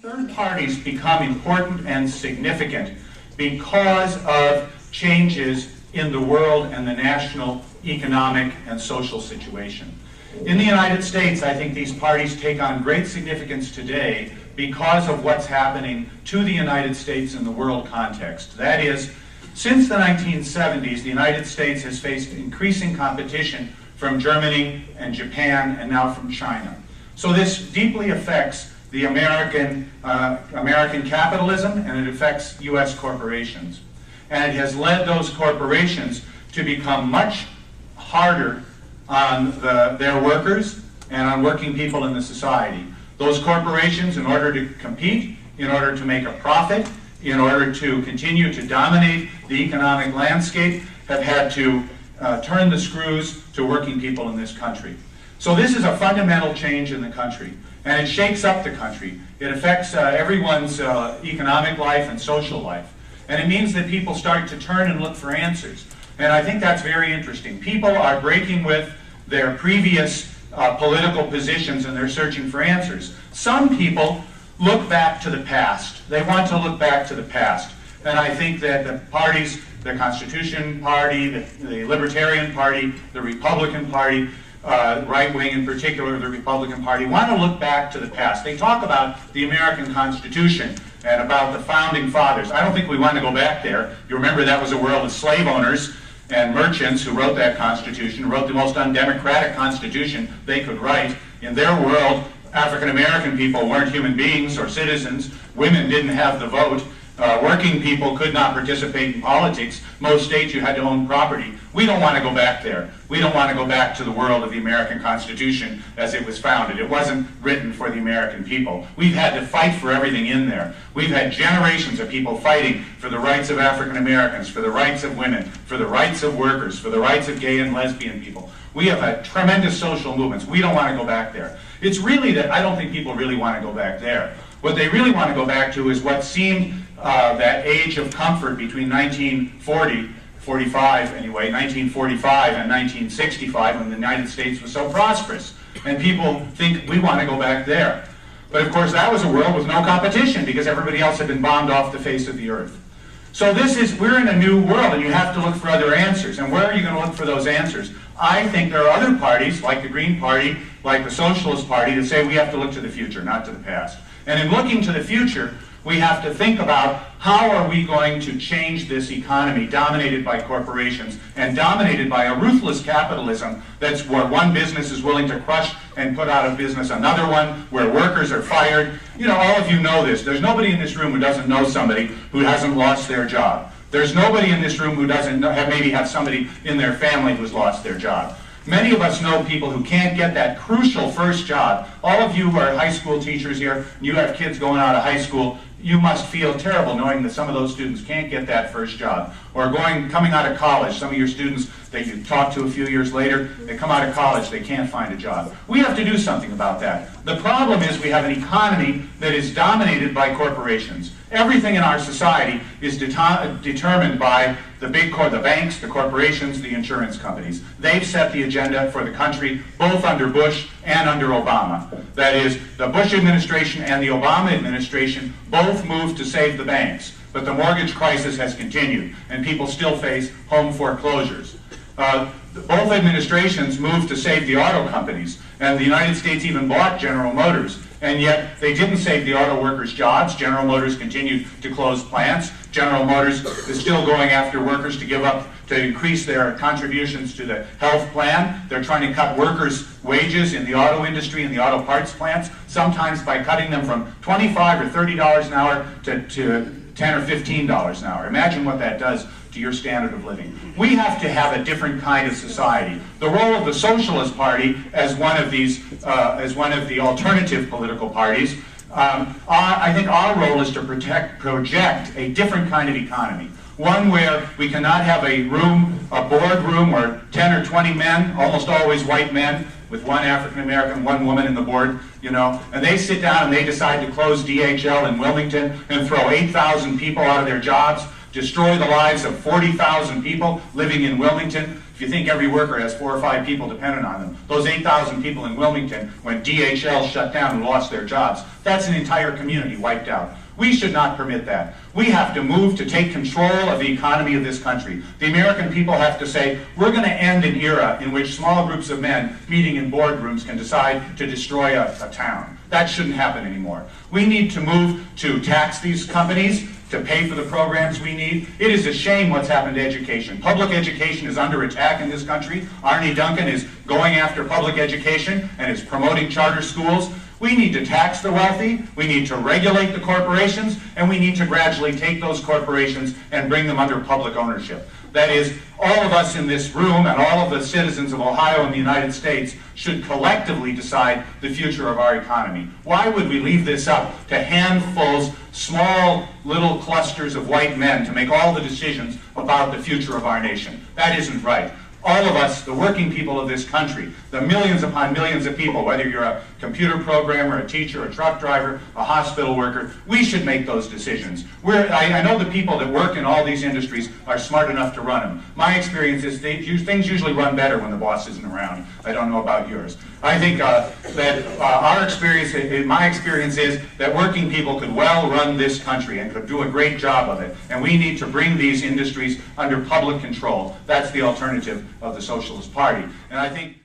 Third parties become important and significant because of changes in the world and the national economic and social situation. In the United States, I think these parties take on great significance today because of what's happening to the United States in the world context. That is, since the 1970s, the United States has faced increasing competition from Germany and Japan and now from China. So this deeply affects the American capitalism, and it affects U.S. corporations. And it has led those corporations to become much harder on their workers and on working people in the society. Those corporations, in order to compete, in order to make a profit, in order to continue to dominate the economic landscape, have had to turn the screws to working people in this country. So this is a fundamental change in the country, and it shakes up the country. It affects everyone's economic life and social life. And it means that people start to turn and look for answers. And I think that's very interesting. People are breaking with their previous political positions and they're searching for answers. Some people look back to the past. They want to look back to the past. And I think that the parties, the Constitution Party, the Libertarian Party, the Republican Party, right wing in particular, the Republican Party, want to look back to the past. They talk about the American Constitution and about the founding fathers. I don't think we want to go back there. You remember that was a world of slave owners and merchants who wrote that Constitution, wrote the most undemocratic Constitution they could write. In their world, African American people weren't human beings or citizens. Women didn't have the vote. Working people could not participate in politics. Most states you had to own property. We don't want to go back there. We don't want to go back to the world of the American Constitution as it was founded. It wasn't written for the American people. We've had to fight for everything in there. We've had generations of people fighting for the rights of African Americans, for the rights of women, for the rights of workers, for the rights of gay and lesbian people. We have had tremendous social movements. We don't want to go back there. It's really that I don't think people really want to go back there. What they really want to go back to is what seemed that age of comfort between 1945 anyway, 1945 and 1965, when the United States was so prosperous. And people think we want to go back there. But of course that was a world with no competition because everybody else had been bombed off the face of the earth. So we're in a new world and you have to look for other answers. And where are you going to look for those answers? I think there are other parties, like the Green Party, like the Socialist Party, that say we have to look to the future, not to the past. And in looking to the future, we have to think about how are we going to change this economy dominated by corporations and dominated by a ruthless capitalism that's where one business is willing to crush and put out of business another one, where workers are fired. You know, all of you know this. There's nobody in this room who doesn't know somebody who hasn't lost their job. There's nobody in this room who doesn't maybe have somebody in their family who's lost their job. Many of us know people who can't get that crucial first job. All of you who are high school teachers here, you have kids going out of high school, you must feel terrible knowing that some of those students can't get that first job. Or coming out of college, some of your students that you talk to a few years later, they come out of college, they can't find a job. We have to do something about that. The problem is we have an economy that is dominated by corporations. Everything in our society is determined by the banks, the corporations, the insurance companies. They've set the agenda for the country, both under Bush and under Obama. That is, the Bush administration and the Obama administration both moved to save the banks. But the mortgage crisis has continued, and people still face home foreclosures. Both administrations moved to save the auto companies, and the United States even bought General Motors. And yet they didn't save the auto workers' jobs. General Motors continued to close plants. General Motors is still going after workers to increase their contributions to the health plan. They're trying to cut workers' wages in the auto industry and the auto parts plants, sometimes by cutting them from $25 or $30 an hour to $10 or $15 an hour. Imagine what that does to your standard of living. We have to have a different kind of society. The role of the Socialist Party as one of the alternative political parties, I think our role is to project a different kind of economy. One where we cannot have a boardroom where 10 or 20 men, almost always white men, with one African American, one woman in the board, and they sit down and they decide to close DHL in Wilmington and throw 8,000 people out of their jobs, destroy the lives of 40,000 people living in Wilmington. If if you think every worker has 4 or 5 people dependent on them, those 8,000 people in Wilmington, when DHL shut down and lost their jobs, that's an entire community wiped out. We should not permit that. We have to move to take control of the economy of this country. The American people have to say, we're going to end an era in which small groups of men meeting in boardrooms can decide to destroy a town. That shouldn't happen anymore. We need to move to tax these companies, to pay for the programs we need. It is a shame what's happened to education. Public education is under attack in this country. Arne Duncan is going after public education and is promoting charter schools. We need to tax the wealthy, we need to regulate the corporations, and we need to gradually take those corporations and bring them under public ownership. That is, all of us in this room and all of the citizens of Ohio and the United States should collectively decide the future of our economy. Why would we leave this up to handfuls, small little clusters of white men to make all the decisions about the future of our nation? That isn't right. All of us, the working people of this country, the millions upon millions of people, whether you're a computer programmer, a teacher, a truck driver, a hospital worker, we should make those decisions. I know the people that work in all these industries are smart enough to run them. My experience is things usually run better when the boss isn't around. I don't know about yours. I think my experience is that working people could well run this country and could do a great job of it. And we need to bring these industries under public control. That's the alternative of the Socialist Party. And I think